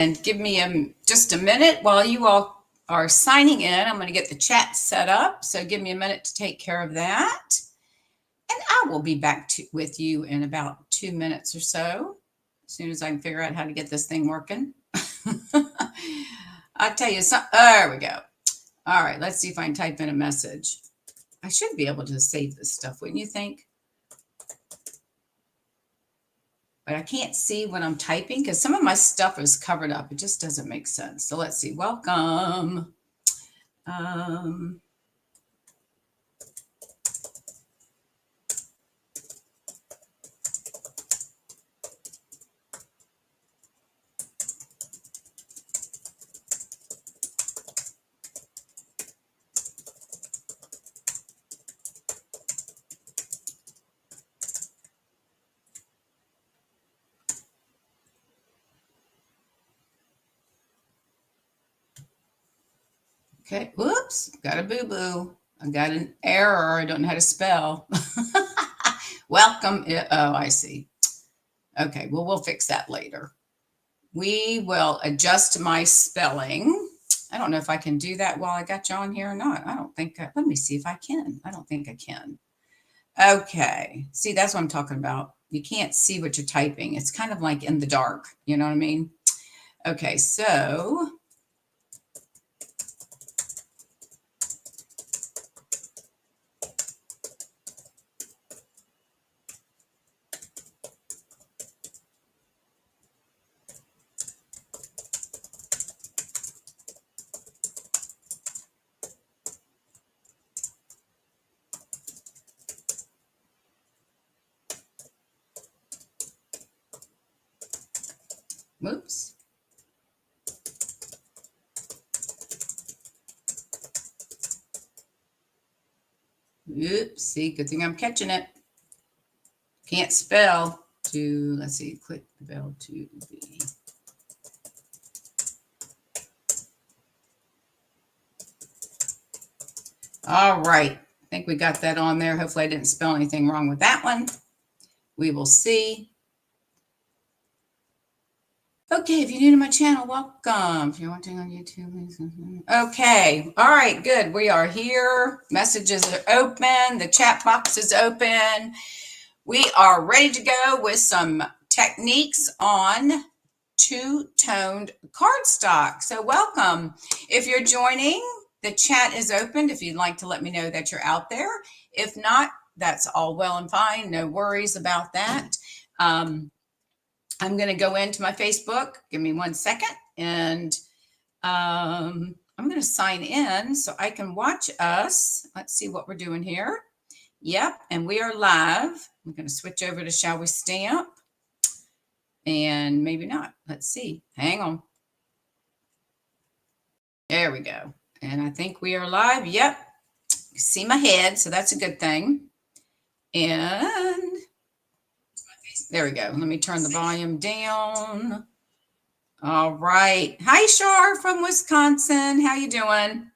And give me just a minute while you all are signing in. I'm going to get the chat set up. So give me a minute to take care of that. And I will be back with you in about 2 minutes or so, as soon as I can figure out how to get this thing working. I'll tell you something. There we go. All right, let's see if I can type in a message. I should be able to save this stuff, wouldn't you think? But I can't see what I'm typing because some of my stuff is covered up. It just doesn't make sense. So let's see. Welcome. Okay, whoops, got a boo-boo. I got an error. I don't know how to spell. Welcome. Oh, I see. Okay, well, we'll fix that later. We will adjust my spelling. I don't know if I can do that while I got you on here or not. I don't think, let me see if I can. I don't think I can. Okay, see, that's what I'm talking about. You can't see what you're typing. It's kind of like in the dark, you know what I mean? Okay, so whoops. Oops, see, good thing I'm catching it. Can't spell to, let's see, click the bell to be. All right, I think we got that on there. Hopefully I didn't spell anything wrong with that one. We will see. Okay, if you're new to my channel, welcome. If you're watching on YouTube, okay. All right, good. We are here. Messages are open. The chat box is open. We are ready to go with some techniques on two-toned cardstock. So welcome. If you're joining, the chat is open if you'd like to let me know that you're out there. If not, that's all well and fine. No worries about that. I'm going to go into my Facebook. Give me 1 second. And I'm going to sign in so I can watch us. Let's see what we're doing here. Yep. And we are live. I'm going to switch over to Shall We Stamp? And maybe not. Let's see. Hang on. There we go. And I think we are live. Yep. You see my head. So that's a good thing. And there we go. Let me turn the volume down. All right. Hi, Shar from Wisconsin. How you doing?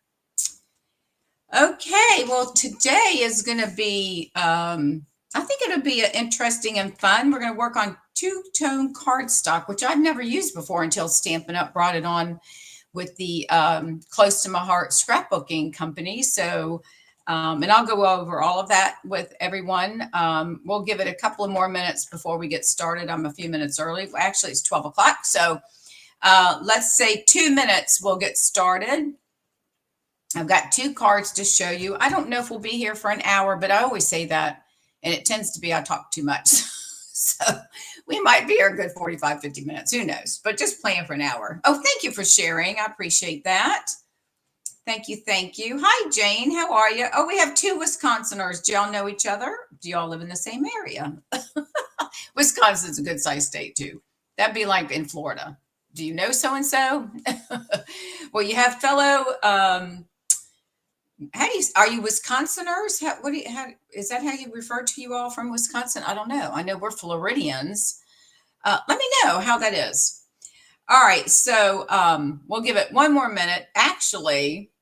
Okay. Well, today is going to be, I think it'll be interesting and fun. We're going to work on two-tone cardstock, which I've never used before until Stampin' Up brought it on with the Close to My Heart scrapbooking company. So, and I'll go over all of that with everyone. We'll give it a couple of more minutes before we get started. I'm a few minutes early. Actually, it's 12 o'clock. So let's say 2 minutes, we'll get started. I've got 2 cards to show you. I don't know if we'll be here for an hour, but I always say that, and it tends to be I talk too much. So we might be here a good 45, 50 minutes. Who knows? But just plan for an hour. Oh, thank you for sharing. I appreciate that. Thank you. Thank you. Hi, Jane. How are you? Oh, we have 2 Wisconsiners. Do y'all know each other? Do y'all live in the same area? Wisconsin's a good sized state, too. That'd be like in Florida. Do you know so-and-so? Well, you have fellow, are you Wisconsiners? Is that how you refer to you all from Wisconsin? I don't know. I know we're Floridians. Let me know how that is. All right. So we'll give it 1 more minute. Actually,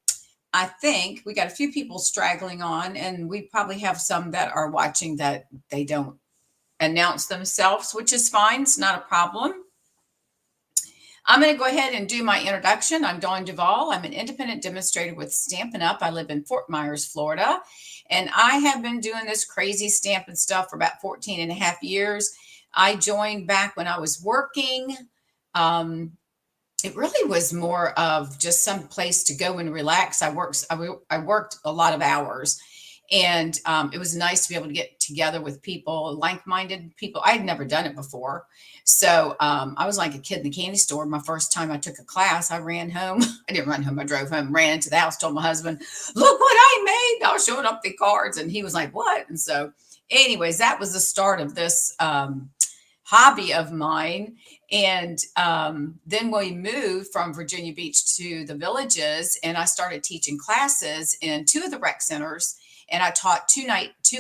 I think we got a few people straggling on, and we probably have some that are watching that they don't announce themselves, which is fine. It's not a problem. I'm going to go ahead and do my introduction. I'm Dawn Duvall. I'm an independent demonstrator with Stampin' Up. I live in Fort Myers, Florida, and I have been doing this crazy stamping stuff for about 14 and a half years. I joined back when I was working. Um, it really was more of just some place to go and relax. I worked a lot of hours, and it was nice to be able to get together with people, like-minded people. I had never done it before. So I was like a kid in the candy store. My first time I took a class, I ran home. I didn't run home. I drove home, ran into the house, told my husband, look what I made. I was showing up the cards, and he was like, what? And so anyways, that was the start of this hobby of mine. And then we moved from Virginia Beach to the Villages, and I started teaching classes in 2 of the rec centers. And I taught 2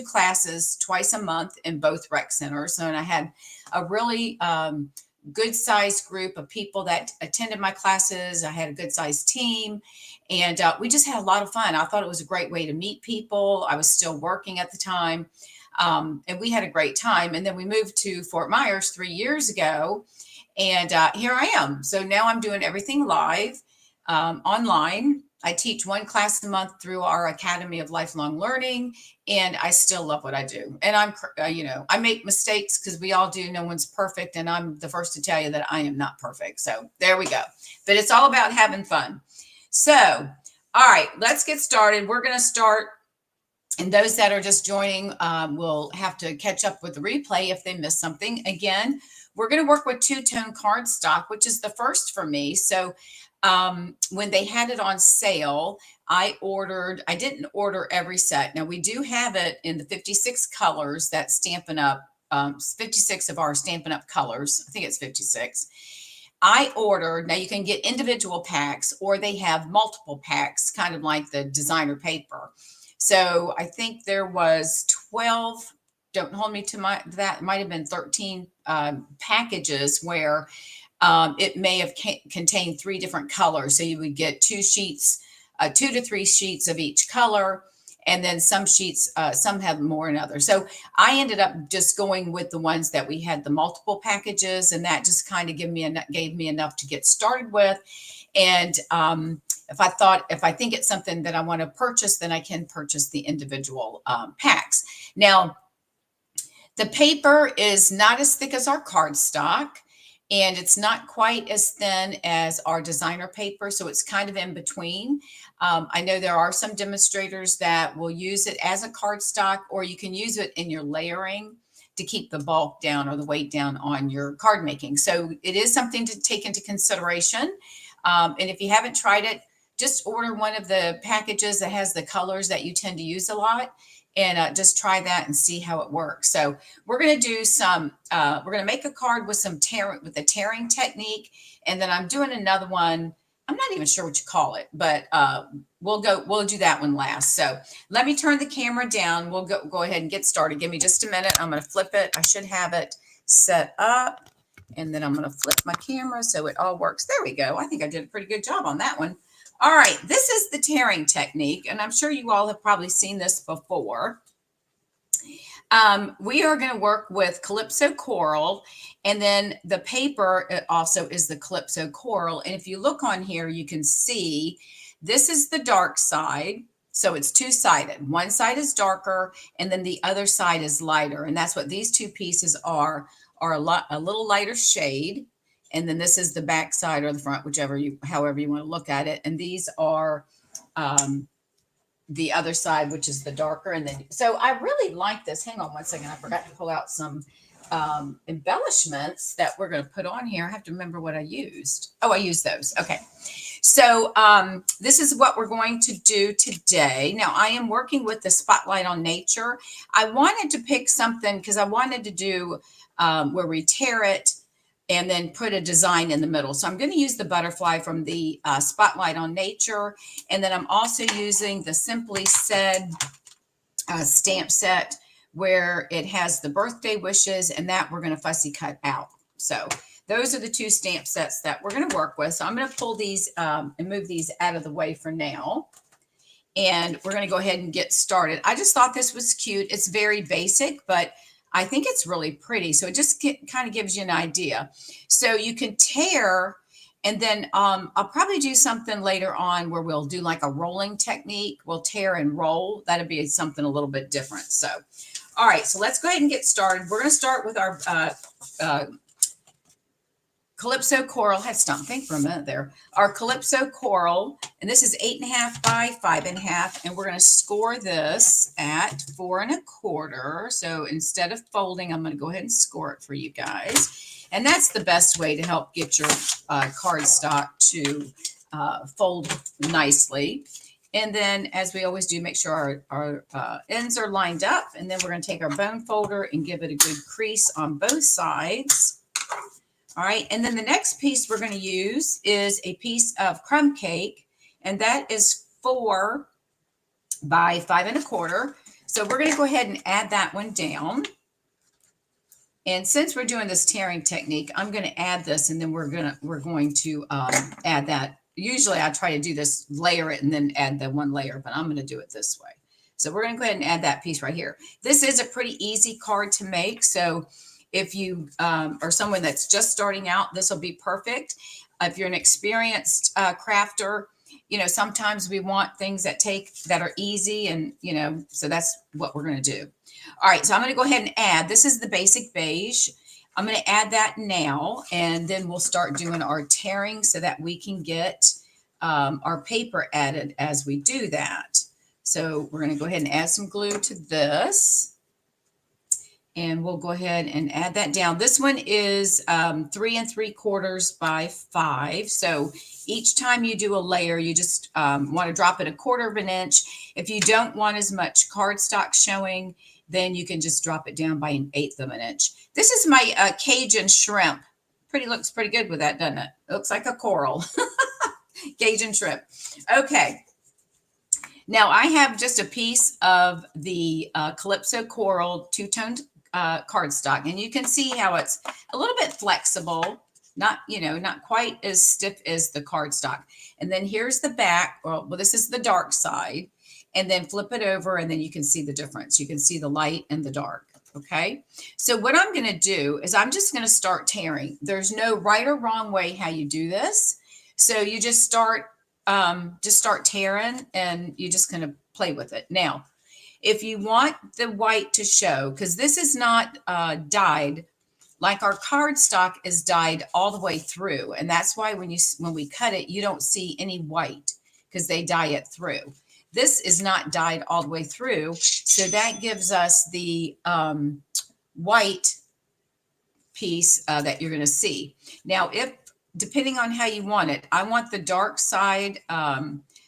classes twice a month in both rec centers. And I had a really good sized group of people that attended my classes. I had a good sized team, and we just had a lot of fun. I thought it was a great way to meet people. I was still working at the time. And we had a great time. And then we moved to Fort Myers 3 years ago. And here I am. So now I'm doing everything live, online. I teach 1 class a month through our Academy of Lifelong Learning, and I still love what I do. And I make mistakes because we all do. No one's perfect. And I'm the first to tell you that I am not perfect. So there we go. But it's all about having fun. So, all right, let's get started. We're going to start. And those that are just joining will have to catch up with the replay if they missed something. Again, we're going to work with two-tone cardstock, which is the first for me. So when they had it on sale, I didn't order every set. Now we do have it in the 56 colors that Stampin' Up, 56 of our Stampin' Up colors. I think it's 56. I ordered, now you can get individual packs or they have multiple packs, kind of like the designer paper. So I think there was 12, don't hold me to that might have been 13 packages where it may have contained 3 different colors. So you would get 2 sheets, 2 to 3 sheets of each color. And then some sheets, some have more than others. So I ended up just going with the ones that we had the multiple packages, and that just kind of gave me enough to get started with. And if I think it's something that I want to purchase, then I can purchase the individual packs. Now, the paper is not as thick as our cardstock, and it's not quite as thin as our designer paper, so it's kind of in between. I know there are some demonstrators that will use it as a cardstock, or you can use it in your layering to keep the bulk down or the weight down on your card making. So it is something to take into consideration. And if you haven't tried it, just order one of the packages that has the colors that you tend to use a lot, and just try that and see how it works. So we're going to do we're going to make a card with the tearing technique. And then I'm doing another one. I'm not even sure what you call it, but we'll do that one last. So let me turn the camera down. We'll go ahead and get started. Give me just a minute. I'm going to flip it. I should have it set up. And then I'm going to flip my camera so it all works. There we go. I think I did a pretty good job on that one. All right, this is the tearing technique, and I'm sure you all have probably seen this before. We are going to work with Calypso Coral, and then the paper also is the Calypso Coral. And if you look on here, you can see this is the dark side. So it's 2-sided. One side is darker, and then the other side is lighter. And that's what these 2 pieces are a little lighter shade. And then this is the back side or the front, however you want to look at it. And these are the other side, which is the darker. And then, so I really like this. Hang on one second. I forgot to pull out some embellishments that we're going to put on here. I have to remember what I used. Oh, I used those. Okay. So this is what we're going to do today. Now, I am working with the Spotlight on Nature. I wanted to pick something because I wanted to do where we tear it and then put a design in the middle. So I'm going to use the butterfly from the Spotlight on Nature. And then I'm also using the Simply Said stamp set where it has the birthday wishes, and that we're going to fussy cut out. So those are the 2 stamp sets that we're going to work with. So I'm going to pull these and move these out of the way for now. And we're going to go ahead and get started. I just thought this was cute. It's very basic, but I think it's really pretty. So it just kind of gives you an idea. So you can tear And then I'll probably do something later on where we'll do like a rolling technique. We'll tear and roll. That'll be something a little bit different. So, all right, so let's go ahead and get started. We're going to start with our Calypso Coral. I had to stop and think for a minute there. Our Calypso Coral, and this is 8.5 by 5.5, and we're going to score this at 4 1/4. So instead of folding, I'm going to go ahead and score it for you guys. And that's the best way to help get your cardstock to fold nicely. And then, as we always do, make sure our ends are lined up. And then we're going to take our bone folder and give it a good crease on both sides. All right. And then the next piece we're going to use is a piece of crumb cake. And that is 4 by 5 1/4. So we're going to go ahead and add that one down. And since we're doing this tearing technique, I'm going to add this, and then we're going to add that. Usually I try to do this, layer it, and then add the one layer, but I'm going to do it this way. So we're going to go ahead and add that piece right here. This is a pretty easy card to make. So if you are someone that's just starting out, this will be perfect. If you're an experienced crafter, you know, sometimes we want things that are easy, and, you know, so that's what we're going to do. All right, so I'm going to go ahead and add. This is the basic beige. I'm going to add that now, and then we'll start doing our tearing so that we can get our paper added as we do that. So we're going to go ahead and add some glue to this, and we'll go ahead and add that down. This one is 3 3/4 by 5. So each time you do a layer, you just want to drop it 1/4 of an inch. If you don't want as much cardstock showing, then you can just drop it down by 1/8 of an inch. This is my Cajun shrimp. Looks pretty good with that, doesn't it? It looks like a coral. Cajun shrimp. Okay. Now I have just a piece of the Calypso Coral two-toned cardstock, and you can see how it's a little bit flexible, not quite as stiff as the cardstock. And then here's the back. Well, this is the dark side. And then flip it over, and then you can see the difference. You can see the light and the dark, okay? So what I'm going to do is I'm just going to start tearing. There's no right or wrong way how you do this. So you just start tearing, and you're just going to play with it. Now, if you want the white to show, because this is not dyed, like our cardstock is dyed all the way through. And that's why when we cut it, you don't see any white, because they dye it through. This is not dyed all the way through, so that gives us the white piece that you're going to see. Now, depending on how you want it, I want the dark side,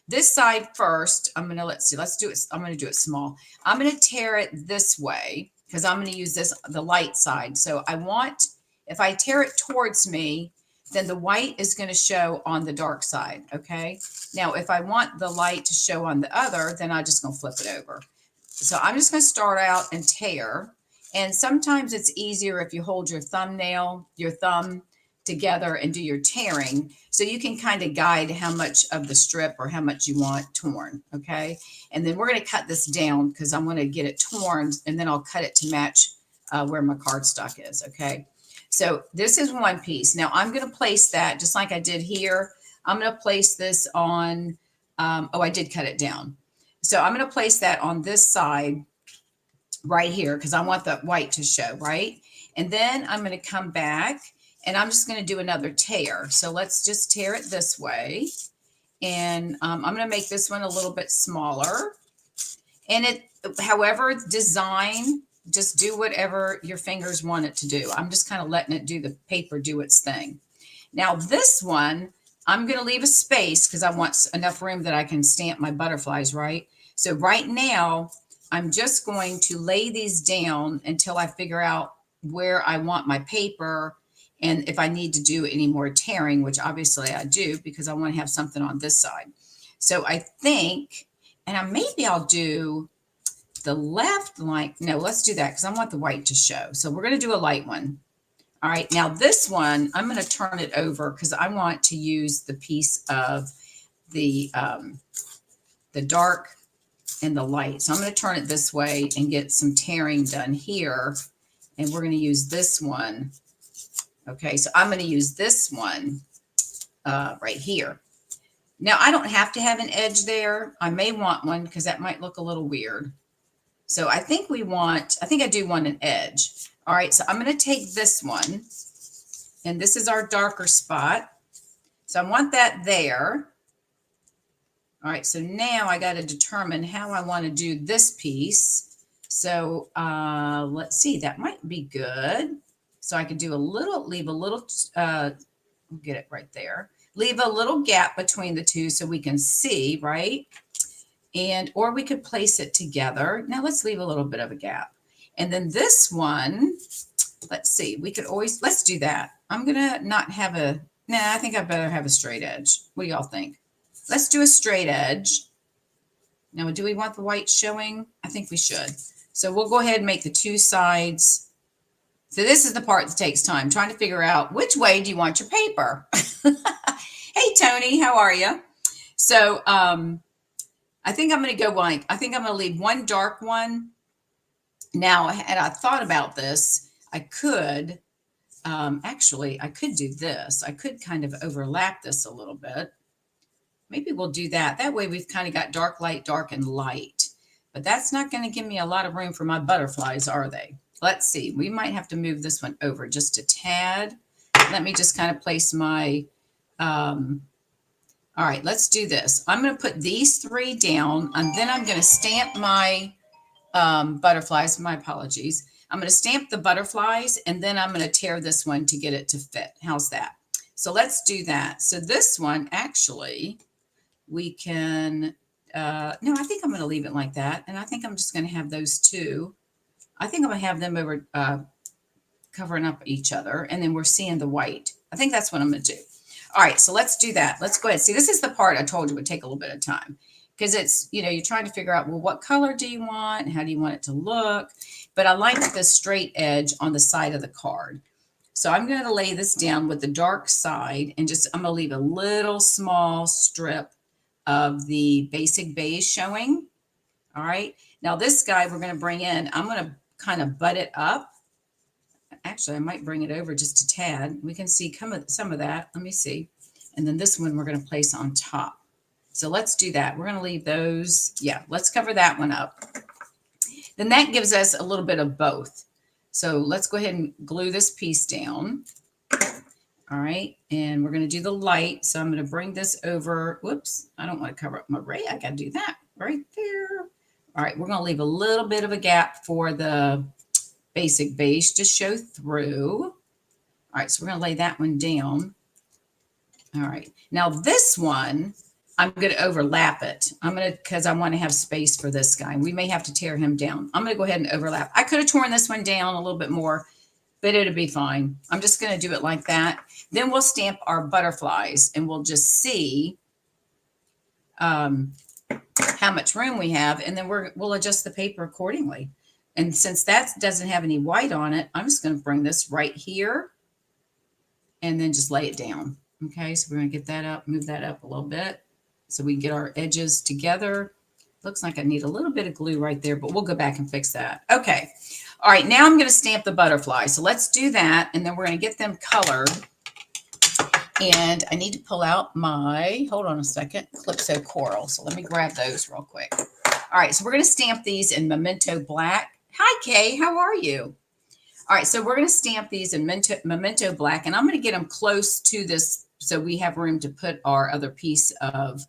this side first. I'm going to, let's do it. I'm going to do it small. I'm going to tear it this way because I'm going to use the light side. So if I tear it towards me, then the white is going to show on the dark side, okay? Now, if I want the light to show on the other, then I'm just going to flip it over. So I'm just going to start out and tear. And sometimes it's easier if you hold your thumb together and do your tearing, so you can kind of guide how much of the strip or how much you want torn, okay? And then we're going to cut this down because I'm going to get it torn, and then I'll cut it to match where my cardstock is, okay? So this is one piece. Now I'm going to place that just like I did here. I'm going to place this on, I did cut it down. So I'm going to place that on this side right here because I want the white to show, right? And then I'm going to come back, and I'm just going to do another tear. So let's just tear it this way. And I'm going to make this one a little bit smaller. And however design, just do whatever your fingers want it to do. I'm just kind of letting it do the paper do its thing. Now this one, I'm going to leave a space because I want enough room that I can stamp my butterflies, right? So right now, I'm just going to lay these down until I figure out where I want my paper and if I need to do any more tearing, which obviously I do because I want to have something on this side. So I think, and maybe I'll do the left line. No, let's do that because I want the white to show. So we're going to do a light one. All right. Now this one, I'm going to turn it over because I want to use the piece of the dark and the light. So I'm going to turn it this way and get some tearing done here. And we're going to use this one. Okay. So I'm going to use this one right here. Now, I don't have to have an edge there. I may want one because that might look a little weird. So I think I do want an edge. All right, so I'm going to take this one, and this is our darker spot. So I want that there. All right, so now I got to determine how I want to do this piece. So let's see, that might be good. So I could do leave a little, get it right there. Leave a little gap between the two so we can see, right? Or we could place it together. Now let's leave a little bit of a gap. And then this one, let's see, let's do that. I'm going to not have I think I better have a straight edge. What do y'all think? Let's do a straight edge. Now, do we want the white showing? I think we should. So we'll go ahead and make the two sides. So this is the part that takes time, trying to figure out which way do you want your paper? Hey, Tony, how are you? So I think I'm going to go I think I'm going to leave one dark one. Now, had I thought about this, I could, actually, I could do this. I could kind of overlap this a little bit. Maybe we'll do that. That way we've kind of got dark, and light. But that's not going to give me a lot of room for my butterflies, are they? Let's see. We might have to move this one over just a tad. Let me just kind of place my, all right, let's do this. I'm going to put these three down, and then I'm going to stamp my butterflies. My apologies. I'm going to stamp the butterflies, and then I'm going to tear this one to get it to fit. How's that? So let's do that. So this one, actually, we can, no, I think I'm going to leave it like that. And I think I'm just going to have those two. I think I'm going to have them over covering up each other. And then we're seeing the white. I think that's what I'm going to do. All right, so let's do that. Let's go ahead. See, this is the part I told you would take a little bit of time. Because it's, you're trying to figure out, well, what color do you want? How do you want it to look? But I like the straight edge on the side of the card. So I'm going to lay this down with the dark side and I'm going to leave a little small strip of the basic beige showing. All right. Now this guy we're going to bring in, I'm going to kind of butt it up. Actually, I might bring it over just a tad. We can see some of that. Let me see. And then this one we're going to place on top. So let's do that. We're going to leave those. Yeah, let's cover that one up. Then that gives us a little bit of both. So let's go ahead and glue this piece down. All right. And we're going to do the light. So I'm going to bring this over. Whoops. I don't want to cover up my ray. I got to do that right there. All right. We're going to leave a little bit of a gap for the basic beige to show through. All right. So we're going to lay that one down. All right. Now this one, I'm going to overlap it. Because I want to have space for this guy. We may have to tear him down. I'm going to go ahead and overlap. I could have torn this one down a little bit more, but it'll be fine. I'm just going to do it like that. Then we'll stamp our butterflies and we'll just see how much room we have. And then we'll adjust the paper accordingly. And since that doesn't have any white on it, I'm just going to bring this right here and then just lay it down. Okay, so we're going to get that up, move that up a little bit so we can get our edges together. Looks like I need a little bit of glue right there, but we'll go back and fix that. Okay. All right, now I'm going to stamp the butterfly. So let's do that, and then we're going to get them colored. And I need to pull out my, hold on a second, Calypso Coral. So let me grab those real quick. All right, so we're going to stamp these in Memento Black. Hi, Kay, how are you? All right, so we're going to stamp these in Memento Black, and I'm going to get them close to this so we have room to put our other piece of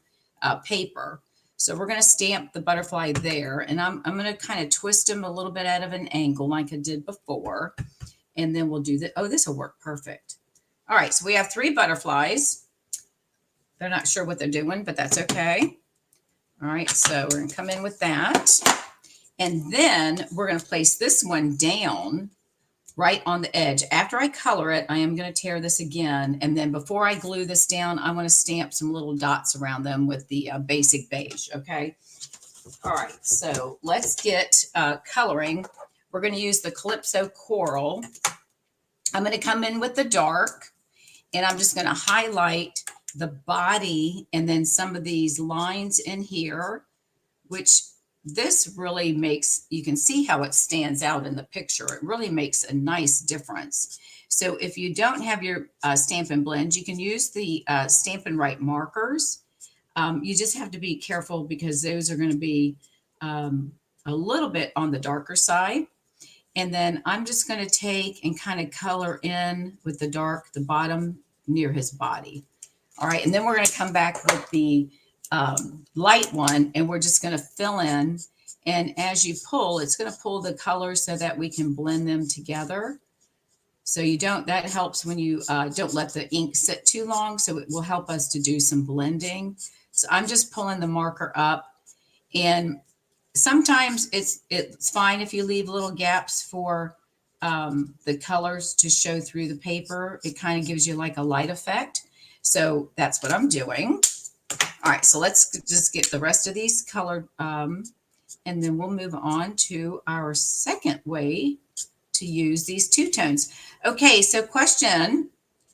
paper. So we're going to stamp the butterfly there, and I'm going to kind of twist them a little bit out of an angle like I did before, and then we'll do that. Oh, this will work perfect. All right, so we have 3 butterflies. They're not sure what they're doing, but that's okay. All right, so we're going to come in with that, and then we're going to place this one down right on the edge. After I color it, I am going to tear this again. And then before I glue this down, I'm going to stamp some little dots around them with the basic beige. Okay. All right. So let's get coloring. We're going to use the Calypso Coral. I'm going to come in with the dark, and I'm just going to highlight the body and then some of these lines in here, which this really makes, you can see how it stands out in the picture. It really makes a nice difference. So if you don't have your Stampin' Blend, you can use the Stampin' Right markers. You just have to be careful because those are going to be a little bit on the darker side. And then I'm just going to take and kind of color in with the dark, the bottom near his body. All right, and then we're going to come back with the light one, and we're just going to fill in. And as you pull, it's going to pull the colors so that we can blend them together. So you don't, that helps when you don't let the ink sit too long. So it will help us to do some blending. So I'm just pulling the marker up, and sometimes it's fine if you leave little gaps for the colors to show through the paper. It kind of gives you like a light effect. So that's what I'm doing. All right, so let's just get the rest of these colored, and then we'll move on to our second way to use these two tones. Okay, so question,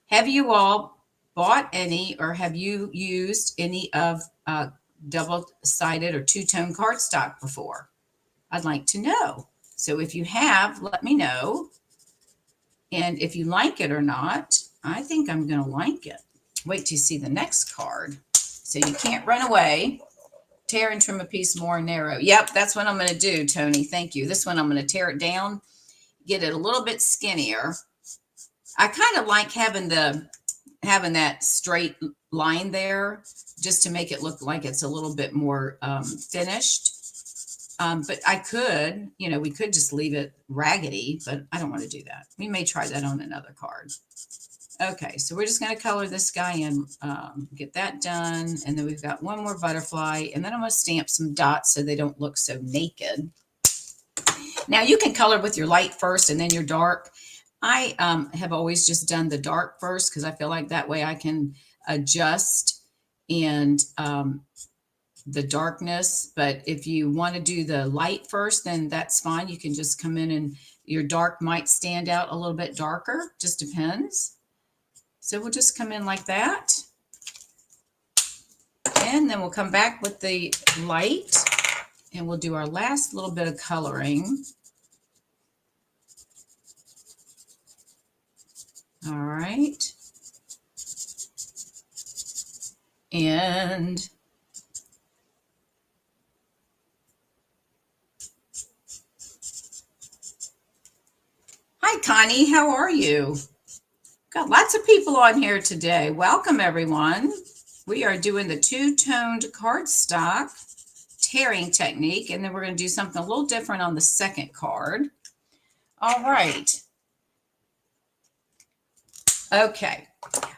have you all bought any or have you used any of double-sided or two-tone cardstock before? I'd like to know. So if you have, let me know. And if you like it or not, I think I'm going to like it. Wait till you see the next card. So you can't run away. Tear and trim a piece more narrow. Yep, that's what I'm going to do, Tony. Thank you. This one, I'm going to tear it down, get it a little bit skinnier. I kind of like having that straight line there just to make it look like it's a little bit more finished. But I could, we could just leave it raggedy, but I don't want to do that. We may try that on another card. Okay, so we're just going to color this guy in, get that done. And then we've got one more butterfly. And then I'm going to stamp some dots so they don't look so naked. Now you can color with your light first and then your dark. I have always just done the dark first because I feel like that way I can adjust and the darkness. But if you want to do the light first, then that's fine. You can just come in and your dark might stand out a little bit darker, just depends. So we'll just come in like that. And then we'll come back with the light and we'll do our last little bit of coloring. All right. And hi, Connie. How are you? Got lots of people on here today. Welcome, everyone. We are doing the two-toned cardstock tearing technique, and then we're going to do something a little different on the second card. All right. Okay.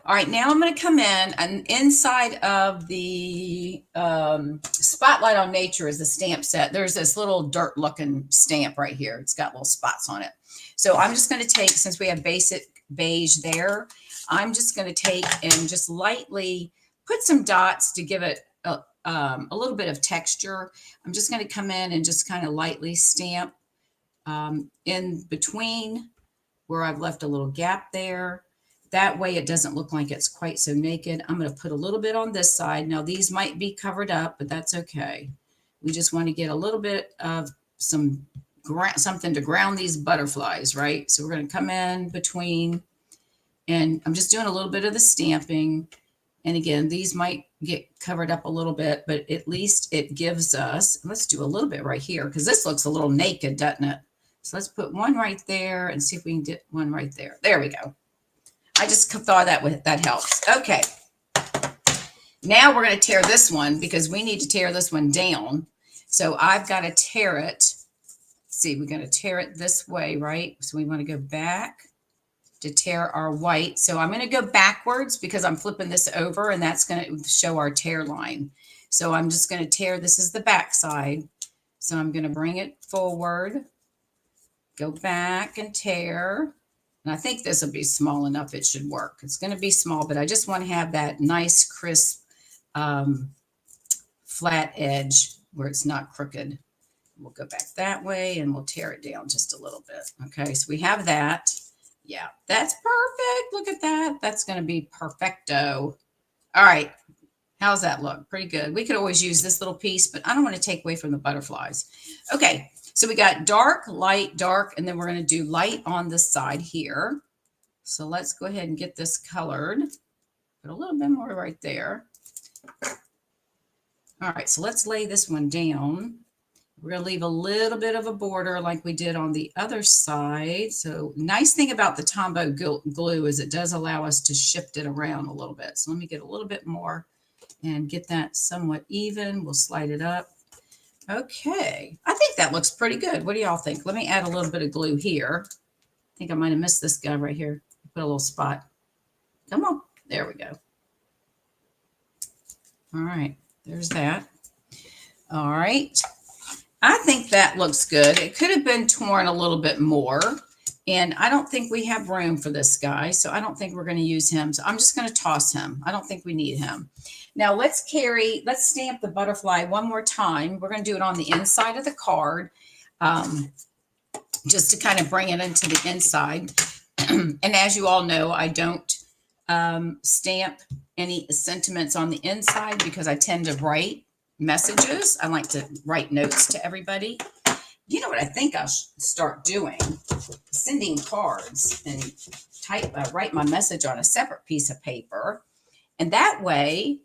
All right, now I'm going to come in, and inside of the Spotlight on Nature is the stamp set. There's this little dirt-looking stamp right here. It's got little spots on it. So I'm just going to take, since we have basic beige there, I'm just going to take and just lightly put some dots to give it a little bit of texture. I'm just going to come in and just kind of lightly stamp in between where I've left a little gap there. That way it doesn't look like it's quite so naked. I'm going to put a little bit on this side. Now these might be covered up, but that's okay. We just want to get a little bit of something to ground these butterflies, right? So we're going to come in between, and I'm just doing a little bit of the stamping. And again, these might get covered up a little bit, but at least it gives us, let's do a little bit right here because this looks a little naked, doesn't it? So let's put one right there and see if we can get one right there. There we go. I just thought that helps. Okay. Now we're going to tear this one because we need to tear this one down. So I've got to tear it. See, we're going to tear it this way, right? So we want to go back to tear our white. So I'm going to go backwards because I'm flipping this over and that's going to show our tear line. So I'm just going to tear, this is the back side. So I'm going to bring it forward, go back and tear. And I think this will be small enough. It should work. It's going to be small, but I just want to have that nice, crisp, flat edge where it's not crooked. We'll go back that way and we'll tear it down just a little bit. Okay, so we have that. Yeah, that's perfect. Look at that. That's going to be perfecto. All right. How's that look? Pretty good. We could always use this little piece, but I don't want to take away from the butterflies. Okay, so we got dark, light, dark, and then we're going to do light on the side here. So let's go ahead and get this colored. Put a little bit more right there. All right, so let's lay this one down. We're going to leave a little bit of a border like we did on the other side. So nice thing about the Tombow glue is it does allow us to shift it around a little bit. So let me get a little bit more and get that somewhat even. We'll slide it up. Okay, I think that looks pretty good. What do y'all think? Let me add a little bit of glue here. I think I might have missed this guy right here. Put a little spot. Come on, there we go. All right, there's that. All right, I think that looks good. It could have been torn a little bit more, and I don't think we have room for this guy, so I don't think we're going to use him. So I'm just going to toss him. I don't think we need him. Now let's stamp the butterfly one more time. We're going to do it on the inside of the card, just to kind of bring it into the inside. And as you all know, I don't stamp any sentiments on the inside because I tend to write messages. I like to write notes to everybody. You know what I think I'll start doing? Sending cards and write my message on a separate piece of paper. And that way,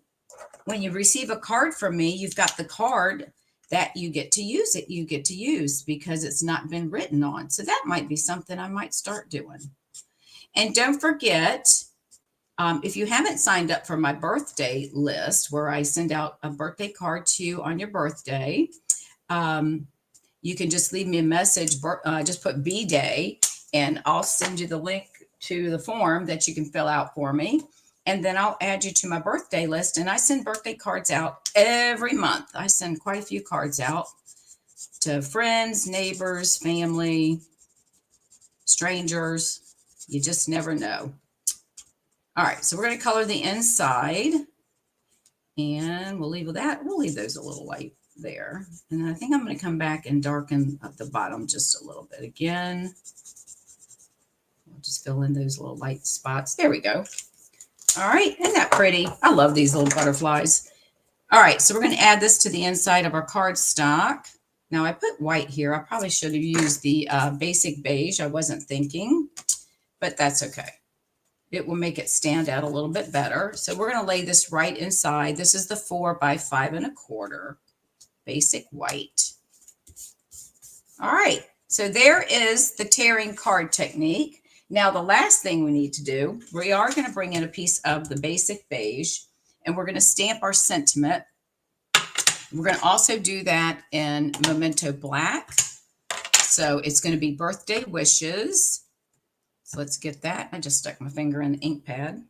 when you receive a card from me, you've got the card that you get to use it. You get to use because it's not been written on. So that might be something I might start doing. And don't forget, if you haven't signed up for my birthday list where I send out a birthday card to you on your birthday, you can just leave me a message, just put B-Day, and I'll send you the link to the form that you can fill out for me. And then I'll add you to my birthday list. And I send birthday cards out every month. I send quite a few cards out to friends, neighbors, family, strangers. You just never know. All right, so we're going to color the inside. And we'll leave that. We'll leave those a little light there. And I think I'm going to come back and darken up the bottom just a little bit again. I'll just fill in those little light spots. There we go. All right, isn't that pretty? I love these little butterflies. All right, so we're going to add this to the inside of our cardstock. Now I put white here. I probably should have used the basic beige. I wasn't thinking, but that's okay. It will make it stand out a little bit better. So we're going to lay this right inside. This is the 4 by 5 1/4 basic white. All right, so there is the tearing card technique. Now, the last thing we need to do, we are going to bring in a piece of the basic beige, and we're going to stamp our sentiment. We're going to also do that in Memento Black. So it's going to be birthday wishes. So let's get that. I just stuck my finger in the ink pad.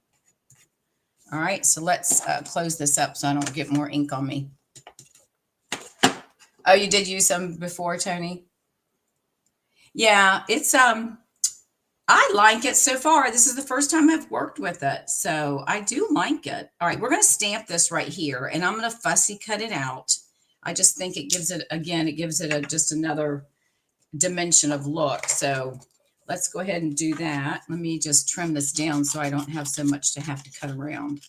All right, so let's close this up so I don't get more ink on me. Oh, you did use some before, Tony? Yeah, it's I like it so far. This is the first time I've worked with it, so I do like it. All right, we're going to stamp this right here, and I'm going to fussy cut it out. I just think it gives it, again, it gives it just another dimension of look. So let's go ahead and do that. Let me just trim this down so I don't have so much to have to cut around.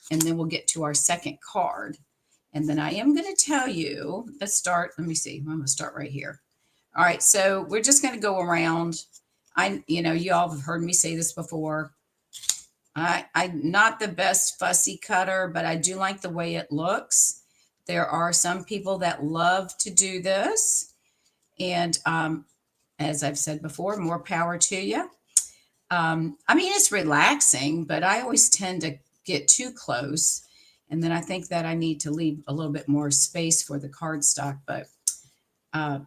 And then we'll get to our second card. And then I am going to tell you, let me see, I'm going to start right here. All right, so we're just going to go around. You all have heard me say this before. I'm not the best fussy cutter, but I do like the way it looks. There are some people that love to do this. And as I've said before, more power to you. I mean, it's relaxing, but I always tend to get too close. And then I think that I need to leave a little bit more space for the cardstock, but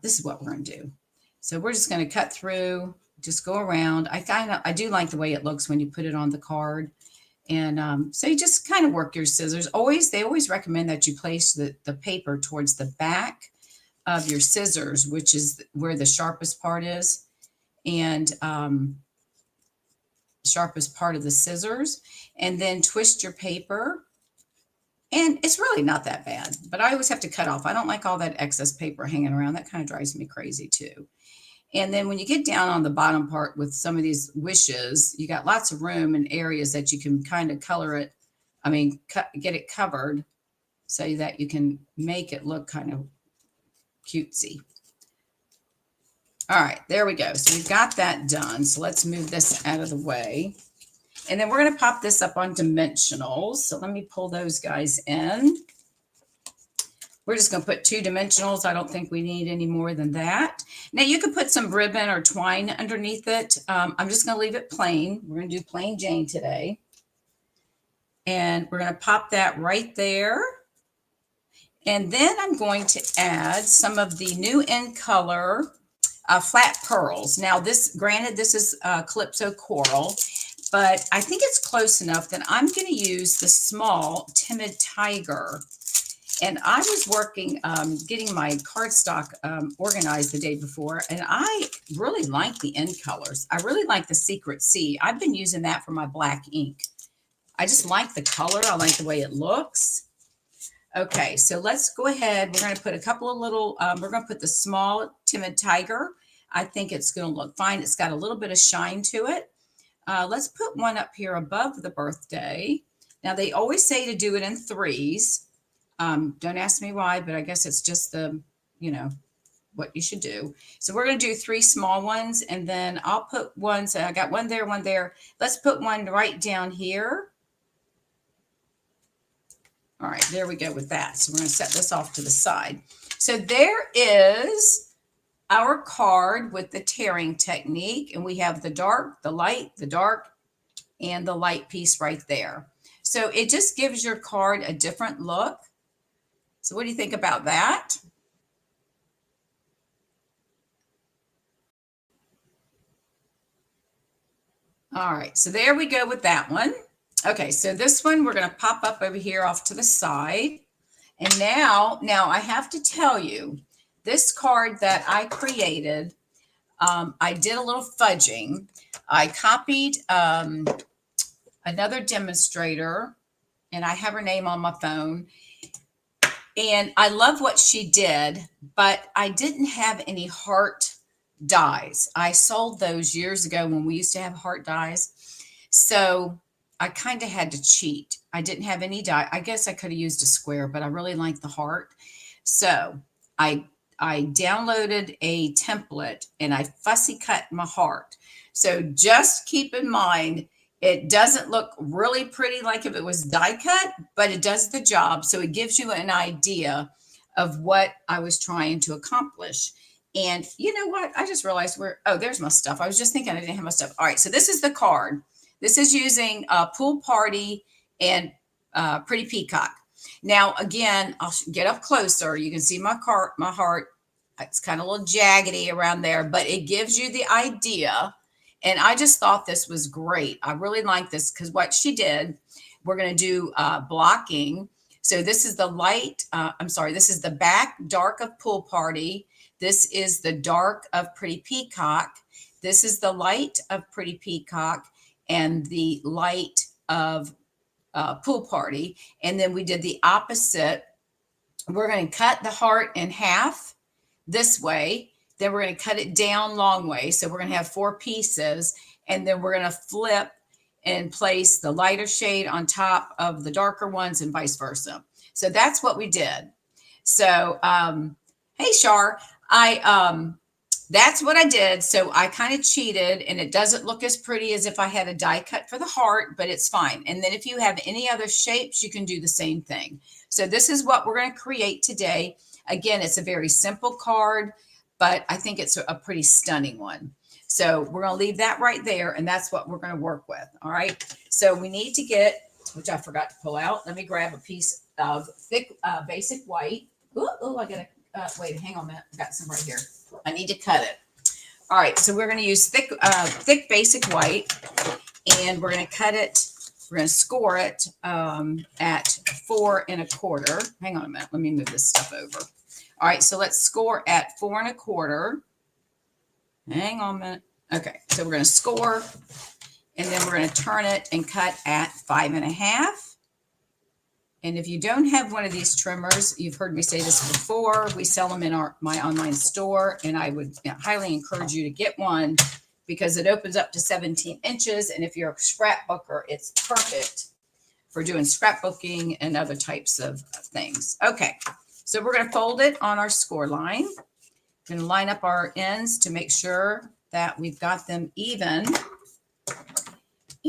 this is what we're going to do. So we're just going to cut through, just go around. I do like the way it looks when you put it on the card. And so you just kind of work your scissors. They always recommend that you place the paper towards the back of your scissors, which is where the sharpest part is. And sharpest part of the scissors. And then twist your paper. And it's really not that bad, but I always have to cut off. I don't like all that excess paper hanging around. That kind of drives me crazy too. And then when you get down on the bottom part with some of these wishes, you got lots of room and areas that you can kind of color it get it covered so that you can make it look kind of cutesy. All right, there we go. So we've got that done. So let's move this out of the way. And then we're going to pop this up on dimensionals. So let me pull those guys in. We're just going to put 2 dimensionals. I don't think we need any more than that. Now you could put some ribbon or twine underneath it. I'm just going to leave it plain. We're going to do plain Jane today. And we're going to pop that right there. And then I'm going to add some of the new in color flat pearls. Now granted, this is Calypso Coral, but I think it's close enough that I'm going to use the small Timid Tiger. And I was working, getting my cardstock organized the day before, and I really like the end colors. I really like the Secret Sea. I've been using that for my black ink. I just like the color. I like the way it looks. Okay, so let's go ahead. We're going to put a couple of little, we're going to put the small Timid Tiger. I think it's going to look fine. It's got a little bit of shine to it. Let's put one up here above the birthday. Now, they always say to do it in 3s. Don't ask me why, but I guess it's just the, what you should do. So we're going to do 3 small ones, and then I'll put one. So I got one there, one there. Let's put one right down here. All right, there we go with that. So we're going to set this off to the side. So there is our card with the tearing technique, and we have the dark, the light, the dark, and the light piece right there. So it just gives your card a different look. So what do you think about that? All right, so there we go with that one. Okay, so this one we're going to pop up over here off to the side. And now I have to tell you, this card that I created, I did a little fudging. I copied another demonstrator, and I have her name on my phone. And I love what she did, but I didn't have any heart dies. I sold those years ago when we used to have heart dies. So I kind of had to cheat. I didn't have any die. I guess I could have used a square, but I really like the heart. So I downloaded a template and I fussy cut my heart. So just keep in mind, it doesn't look really pretty like if it was die cut, but it does the job. So it gives you an idea of what I was trying to accomplish. And you know what? I just realized there's my stuff. I was just thinking I didn't have my stuff. All right, so this is the card. This is using Pool Party and Pretty Peacock. Now, again, I'll get up closer. You can see my heart. It's kind of a little jaggedy around there, but it gives you the idea. And I just thought this was great. I really like this because what she did, we're going to do blocking. So this is the light. This is the back dark of Pool Party. This is the dark of Pretty Peacock. This is the light of Pretty Peacock and the light of Pool Party. And then we did the opposite. We're going to cut the heart in half this way. Then we're going to cut it down long way. So we're going to have 4 pieces. And then we're going to flip and place the lighter shade on top of the darker ones and vice versa. So that's what we did. So, hey, Shar, that's what I did. So I kind of cheated, and it doesn't look as pretty as if I had a die cut for the heart, but it's fine. And then if you have any other shapes, you can do the same thing. So this is what we're going to create today. Again, it's a very simple card, but I think it's a pretty stunning one. So we're going to leave that right there, and that's what we're going to work with. All right. So we need to get, which I forgot to pull out. Let me grab a piece of thick basic white. Oh, I got to wait. Hang on a minute. I got some right here. I need to cut it. All right. So we're going to use thick basic white, and we're going to cut it. We're going to score it at 4 1/4. Hang on a minute. Let me move this stuff over. All right. So let's score at 4 1/4. Hang on a minute. Okay. So we're going to score, and then we're going to turn it and cut at 5 1/2. And if you don't have one of these trimmers, you've heard me say this before, we sell them in my online store, and I would highly encourage you to get one because it opens up to 17 inches. And if you're a scrapbooker, it's perfect for doing scrapbooking and other types of things. Okay, so we're going to fold it on our score line. We're going to line up our ends to make sure that we've got them even.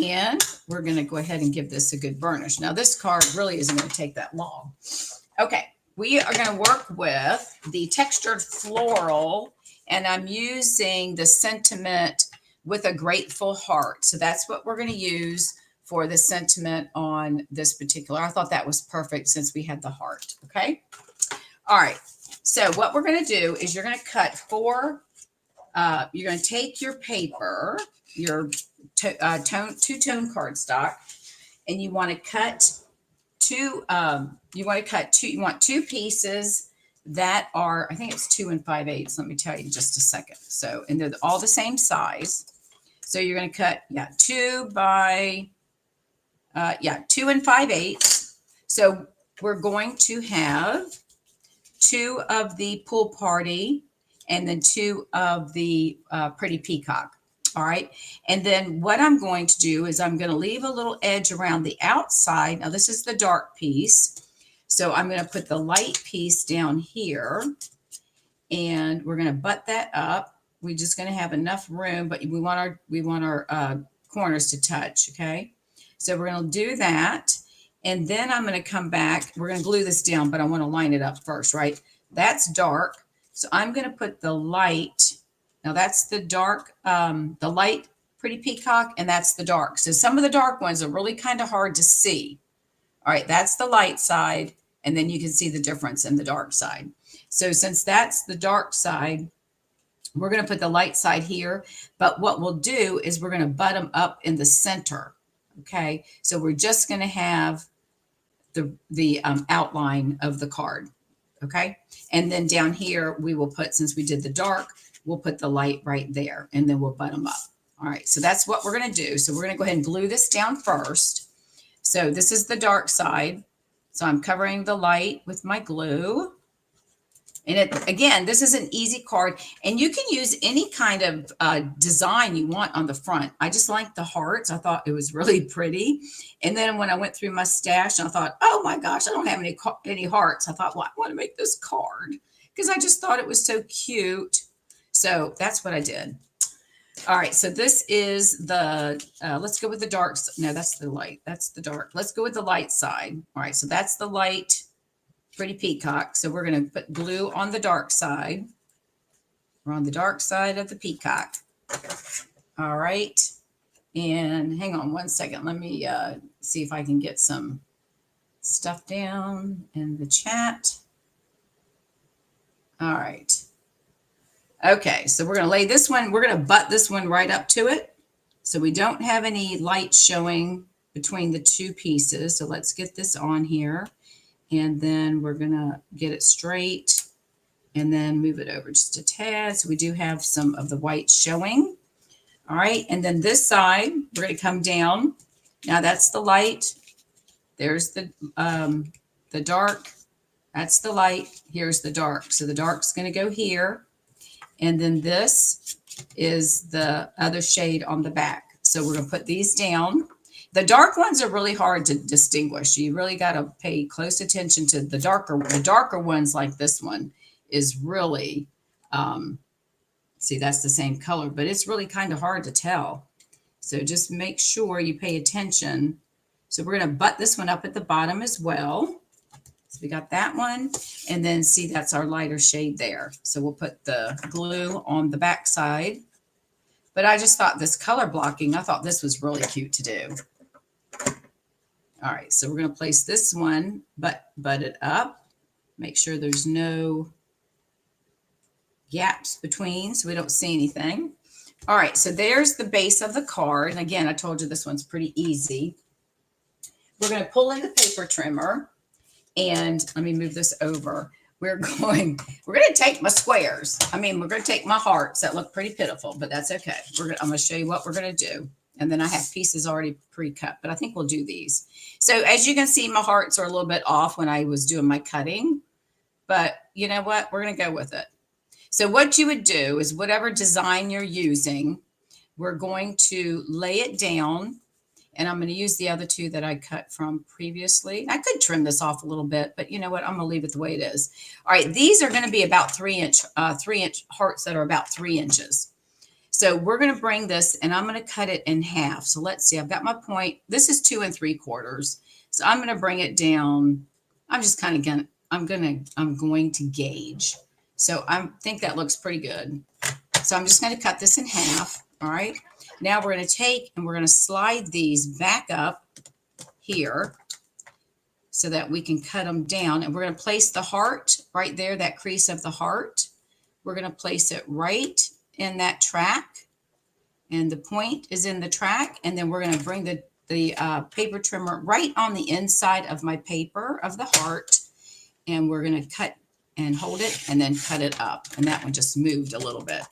And we're going to go ahead and give this a good burnish. Now, this card really isn't going to take that long. Okay, we are going to work with the textured floral, and I'm using the sentiment with a grateful heart. So that's what we're going to use for the sentiment on this particular. I thought that was perfect since we had the heart. Okay. All right. So what we're going to do is you're going to cut four. You're going to take your paper, your two-tone cardstock, and you want to cut two. You want two pieces that are, I think it's 2 5/8. Let me tell you in just a second. So, and they're all the same size. So you're going to cut, 2 5/8. So we're going to have 2 of the pool party and then 2 of the pretty peacock. All right. And then what I'm going to do is I'm going to leave a little edge around the outside. Now this is the dark piece. So I'm going to put the light piece down here and we're going to butt that up. We're just going to have enough room, but we want our corners to touch. Okay. So we're going to do that. And then I'm going to come back. We're going to glue this down, but I want to line it up first, right? That's dark. So I'm going to put the light. Now that's the dark, the light pretty peacock, and that's the dark. So some of the dark ones are really kind of hard to see. All right, that's the light side, and then you can see the difference in the dark side. So since that's the dark side, we're going to put the light side here, but what we'll do is we're going to butt them up in the center. Okay, so we're just going to have the outline of the card. Okay, and then down here we will put, since we did the dark, we'll put the light right there, and then we'll butt them up. All right, so that's what we're going to do. So we're going to go ahead and glue this down first. So this is the dark side. So I'm covering the light with my glue. And again, this is an easy card, and you can use any kind of design you want on the front. I just like the hearts. I thought it was really pretty. And then when I went through my stash, and I thought, oh my gosh, I don't have any hearts. I thought, well, I want to make this card because I just thought it was so cute. So that's what I did. All right, so this is the, let's go with the dark. No, that's the light. That's the dark. Let's go with the light side. All right, so that's the light pretty peacock. So we're going to put glue on the dark side. We're on the dark side of the peacock. All right, and hang on one second. Let me see if I can get some stuff down in the chat. All right. Okay, so we're going to lay this one, we're going to butt this one right up to it. So we don't have any light showing between the two pieces. So let's get this on here. And then we're going to get it straight and then move it over just a tad. So we do have some of the white showing. All right, and then this side, we're going to come down. Now that's the light. There's the dark. That's the light. Here's the dark. So the dark's going to go here. And then this is the other shade on the back. So we're going to put these down. The dark ones are really hard to distinguish. You really got to pay close attention to the darker ones like this one is really, see, that's the same color, but it's really kind of hard to tell. So just make sure you pay attention. So we're going to butt this one up at the bottom as well. So we got that one, and then see that's our lighter shade there. So we'll put the glue on the back side. But I just thought this color blocking, I thought this was really cute to do. All right, so we're going to place this one, butt it up. Make sure there's no gaps between so we don't see anything. All right, so there's the base of the card. And again, I told you this one's pretty easy. We're going to pull in the paper trimmer. And let me move this over. We're going to take my squares. We're going to take my hearts that look pretty pitiful, but that's okay. I'm going to show you what we're going to do. And then I have pieces already pre-cut, but I think we'll do these. So as you can see, my hearts are a little bit off when I was doing my cutting, but you know what? We're going to go with it. So what you would do is whatever design you're using, we're going to lay it down. And I'm going to use the other two that I cut from previously. I could trim this off a little bit, but you know what? I'm going to leave it the way it is. All right, these are going to be about 3-inch hearts that are about 3 inches. So we're going to bring this and I'm going to cut it in half. So let's see, I've got my point. This is 2 3/4. So I'm going to bring it down. I'm just kind of going to, I'm going to gauge. So I think that looks pretty good. So I'm just going to cut this in half. All right. Now we're going to take and we're going to slide these back up here so that we can cut them down. And we're going to place the heart right there, that crease of the heart. We're going to place it right in that track. And the point is in the track. And then we're going to bring the paper trimmer right on the inside of my paper of the heart. And we're going to cut and hold it and then cut it up. And that one just moved a little bit.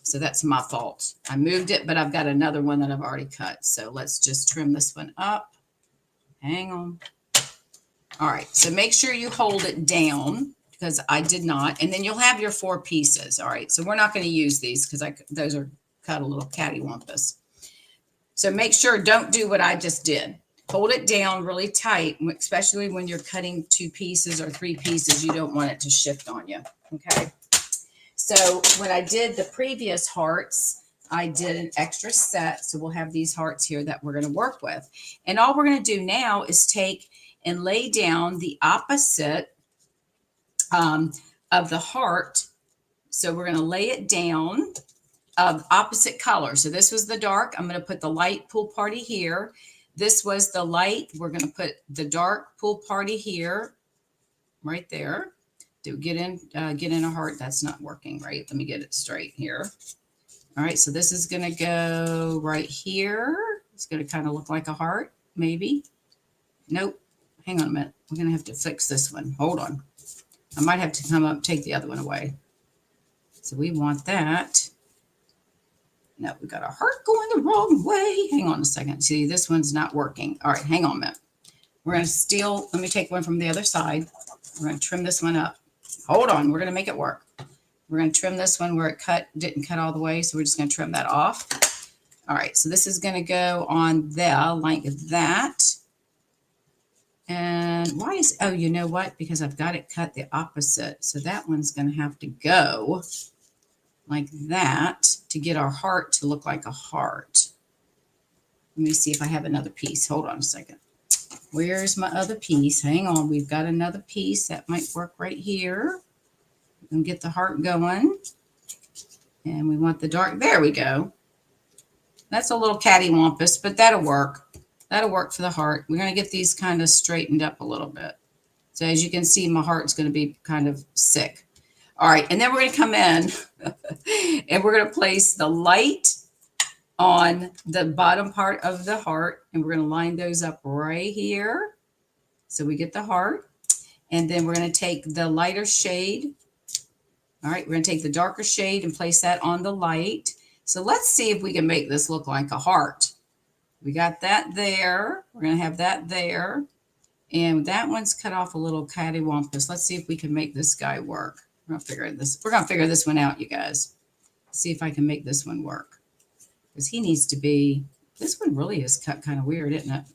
So that's my fault. I moved it, but I've got another one that I've already cut. So let's just trim this one up. Hang on. All right. So make sure you hold it down because I did not. And then you'll have your 4 pieces. All right. So we're not going to use these because those are cut a little cattywampus. So make sure don't do what I just did. Hold it down really tight, especially when you're cutting 2 pieces or 3 pieces. You don't want it to shift on you. Okay. So when I did the previous hearts, I did an extra set. So we'll have these hearts here that we're going to work with. And all we're going to do now is take and lay down the opposite of the heart. So we're going to lay it down of opposite color. So this was the dark. I'm going to put the light pool party here. This was the light. We're going to put the dark pool party here, right there. Get in a heart. That's not working right. Let me get it straight here. All right. So this is going to go right here. It's going to kind of look like a heart, maybe. Nope. Hang on a minute. We're going to have to fix this one. Hold on. I might have to come up, take the other one away. So we want that. No, we got our heart going the wrong way. Hang on a second. See, this one's not working. All right. Hang on a minute. We're going to steal. Let me take one from the other side. We're going to trim this one up. Hold on. We're going to make it work. We're going to trim this one where it didn't cut all the way. So we're just going to trim that off. All right. So this is going to go on there like that. And why is, oh, you know what? Because I've got it cut the opposite. So that one's going to have to go like that to get our heart to look like a heart. Let me see if I have another piece. Hold on a second. Where's my other piece? Hang on. We've got another piece that might work right here. And get the heart going. And we want the dark. There we go. That's a little cattywampus, but that'll work. That'll work for the heart. We're going to get these kind of straightened up a little bit. So as you can see, my heart's going to be kind of sick. All right. And then we're going to come in and we're going to place the light on the bottom part of the heart. And we're going to line those up right here. So we get the heart. And then we're going to take the lighter shade. All right. We're going to take the darker shade and place that on the light. So let's see if we can make this look like a heart. We got that there. We're going to have that there. And that one's cut off a little cattywampus. Let's see if we can make this guy work. We're going to figure this one out, you guys. See if I can make this one work. Because he needs to be, this one really is cut kind of weird, isn't it?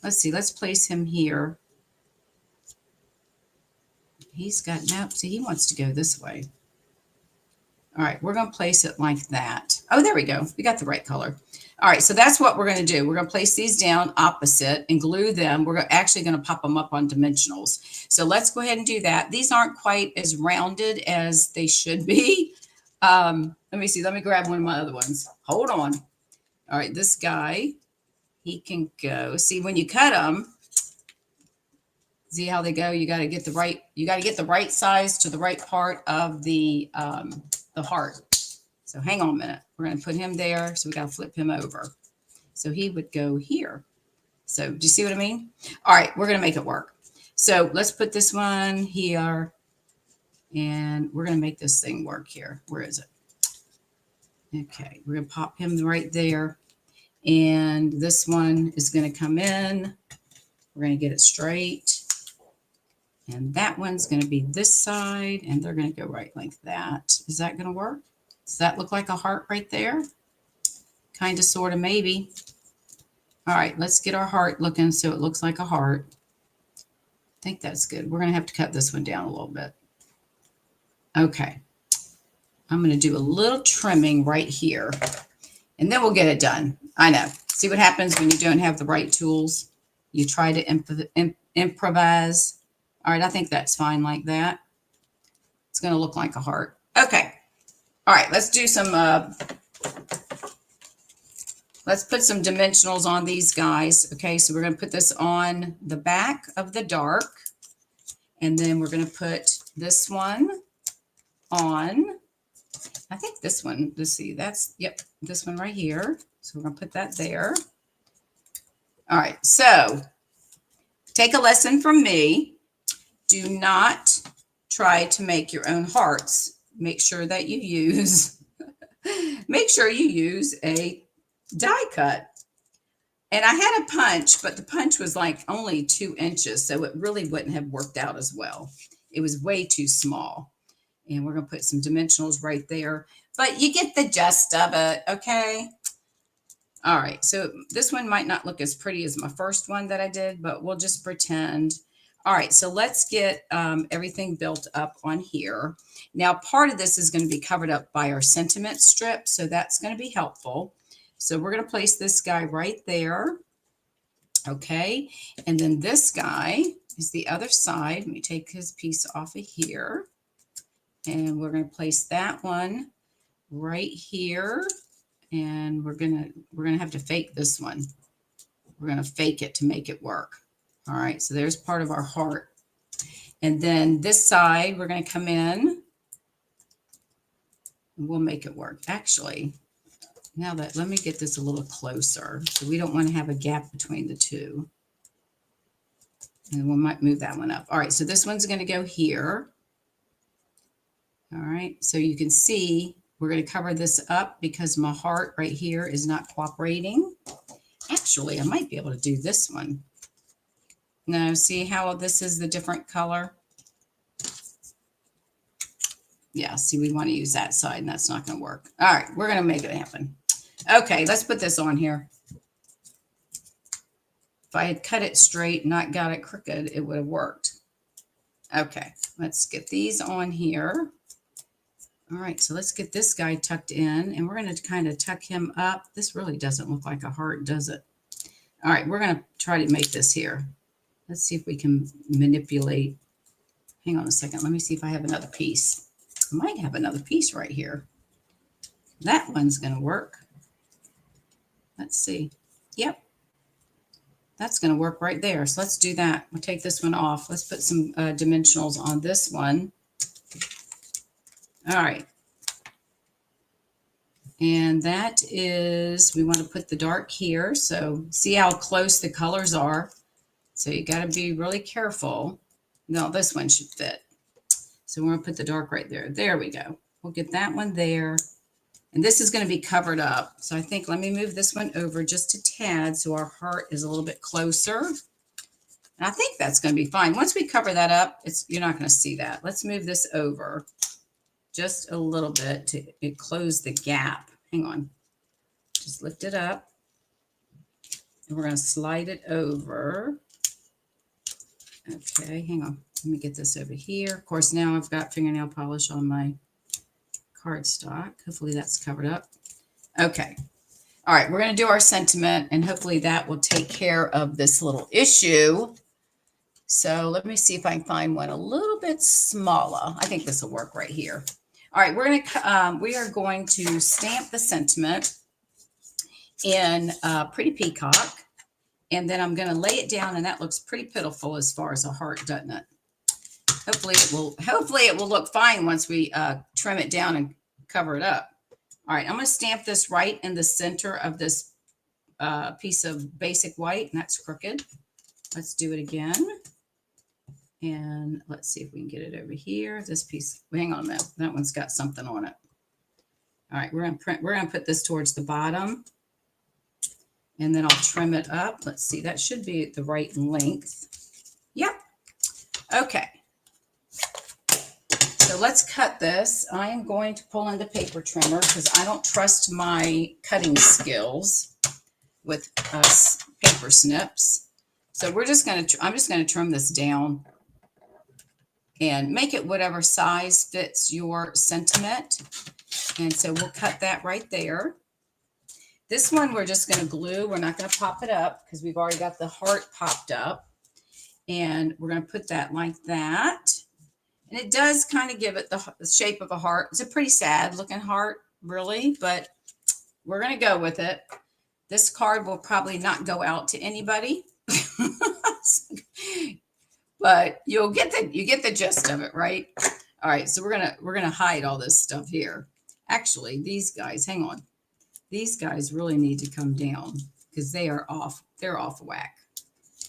Let's see. Let's place him here. He's got, no, see, he wants to go this way. All right, we're going to place it like that. Oh, there we go. We got the right color. All right, so that's what we're going to do. We're going to place these down opposite and glue them. We're actually going to pop them up on dimensionals. So let's go ahead and do that. These aren't quite as rounded as they should be. Let me see. Let me grab one of my other ones. Hold on. All right, this guy, he can go. See, when you cut them, see how they go? You got to get the right size to the right part of the heart. So hang on a minute. We're going to put him there. So we got to flip him over. So he would go here. So do you see what I mean? All right, we're going to make it work. So let's put this one here. And we're going to make this thing work here. Where is it? Okay, we're going to pop him right there. And this one is going to come in. We're going to get it straight. And that one's going to be this side. And they're going to go right like that. Is that going to work? Does that look like a heart right there? Kind of, sort of, maybe. All right, let's get our heart looking so it looks like a heart. I think that's good. We're going to have to cut this one down a little bit. Okay. I'm going to do a little trimming right here, and then we'll get it done. I know. See what happens when you don't have the right tools? You try to improvise. All right, I think that's fine like that. It's going to look like a heart. Okay. All right, let's do some, let's put some dimensionals on these guys. Okay, so we're going to put this on the back of the dark, and then we're going to put this one on, I think this one, let's see, that's, yep, this one right here. So we're going to put that there. All right, so take a lesson from me. Do not try to make your own hearts. Make sure that you use, make sure you use a die cut. And I had a punch, but the punch was like only 2 inches, so it really wouldn't have worked out as well. It was way too small. And we're going to put some dimensionals right there. But you get the gist of it, okay? All right, so this one might not look as pretty as my first one that I did, but we'll just pretend. All right, so let's get everything built up on here. Now, part of this is going to be covered up by our sentiment strip, so that's going to be helpful. So we're going to place this guy right there, okay? And then this guy is the other side. Let me take his piece off of here. And we're going to place that one right here. And we're going to have to fake this one. We're going to fake it to make it work. All right, so there's part of our heart. And then this side, we're going to come in and we'll make it work. Actually, now that, let me get this a little closer. So we don't want to have a gap between the two. And we might move that one up. All right, so this one's going to go here. All right, so you can see we're going to cover this up because my heart right here is not cooperating. Actually, I might be able to do this one. No, see how this is the different color? Yeah, see, we want to use that side, and that's not going to work. All right, we're going to make it happen. Okay, let's put this on here. If I had cut it straight and not got it crooked, it would have worked. Okay, let's get these on here. All right, so let's get this guy tucked in, and we're going to kind of tuck him up. This really doesn't look like a heart, does it? All right, we're going to try to make this here. Let's see if we can manipulate. Hang on a second. Let me see if I have another piece. I might have another piece right here. That one's going to work. Let's see. Yep. That's going to work right there. So let's do that. We'll take this one off. Let's put some dimensionals on this one. All right. And that is, we want to put the dark here. So see how close the colors are. So you got to be really careful. No, this one should fit. So we're going to put the dark right there. There we go. We'll get that one there. And this is going to be covered up. So I think, let me move this one over just a tad so our heart is a little bit closer. And I think that's going to be fine. Once we cover that up, you're not going to see that. Let's move this over just a little bit to close the gap. Hang on. Just lift it up. And we're going to slide it over. Okay, hang on. Let me get this over here. Of course, now I've got fingernail polish on my cardstock. Hopefully that's covered up. Okay. All right, we're going to do our sentiment, and hopefully that will take care of this little issue. So let me see if I can find one a little bit smaller. I think this will work right here. All right, we are going to stamp the sentiment in Pretty Peacock, and then I'm going to lay it down, and that looks pretty pitiful as far as a heart, doesn't it? Hopefully it will look fine once we trim it down and cover it up. All right, I'm going to stamp this right in the center of this piece of basic white, and that's crooked. Let's do it again. And let's see if we can get it over here. This piece, hang on a minute. That one's got something on it. All right, we're going to put this towards the bottom. And then I'll trim it up. Let's see, that should be the right length. Yep. Okay. So let's cut this. I am going to pull in the paper trimmer because I don't trust my cutting skills with paper snips. So we're just going to, I'm just going to trim this down and make it whatever size fits your sentiment. And so we'll cut that right there. This one we're just going to glue. We're not going to pop it up because we've already got the heart popped up. And we're going to put that like that. And it does kind of give it the shape of a heart. It's a pretty sad looking heart, really, but we're going to go with it. This card will probably not go out to anybody. But you get the gist of it, right? All right, so we're gonna hide all this stuff here. Actually, these guys, hang on. These guys really need to come down because they're off whack.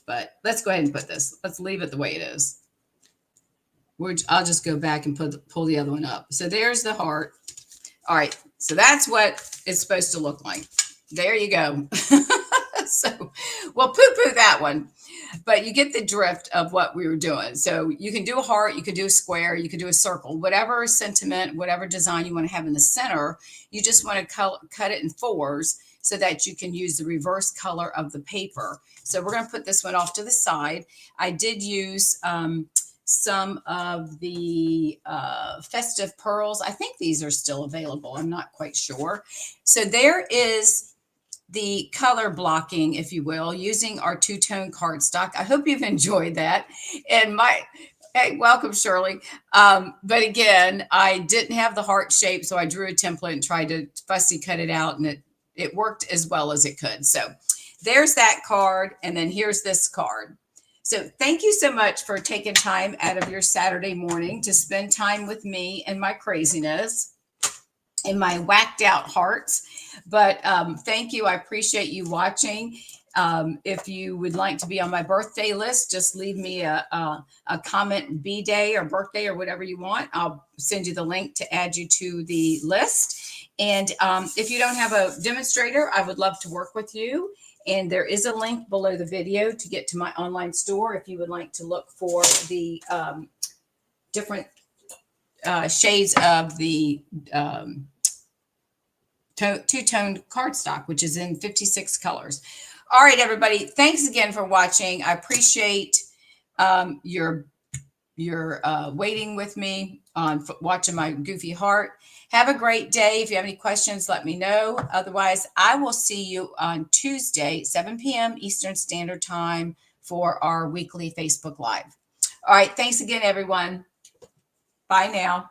But let's go ahead and put this. Let's leave it the way it is. I'll just go back and pull the other one up. So there's the heart. All right, so that's what it's supposed to look like. There you go. So, well, poo-poo that one. But you get the drift of what we were doing. So you can do a heart, you can do a square, you can do a circle, whatever sentiment, whatever design you want to have in the center. You just want to cut it in fours so that you can use the reverse color of the paper. So we're going to put this one off to the side. I did use some of the festive pearls. I think these are still available. I'm not quite sure. So there is the color blocking, if you will, using our two-tone cardstock. I hope you've enjoyed that. And hey, welcome, Shirley. But again, I didn't have the heart shape, so I drew a template and tried to fussy cut it out, and it worked as well as it could. So there's that card, and then here's this card. So thank you so much for taking time out of your Saturday morning to spend time with me and my craziness and my whacked out hearts. But thank you. I appreciate you watching. If you would like to be on my birthday list, just leave me a comment B-day or birthday or whatever you want. I'll send you the link to add you to the list. And if you don't have a demonstrator, I would love to work with you. And there is a link below the video to get to my online store if you would like to look for the different shades of the two-tone cardstock, which is in 56 colors. All right, everybody. Thanks again for watching. I appreciate your waiting with me on watching my goofy heart. Have a great day. If you have any questions, let me know. Otherwise, I will see you on Tuesday, 7 p.m. Eastern Standard Time for our weekly Facebook Live. All right. Thanks again, everyone. Bye now.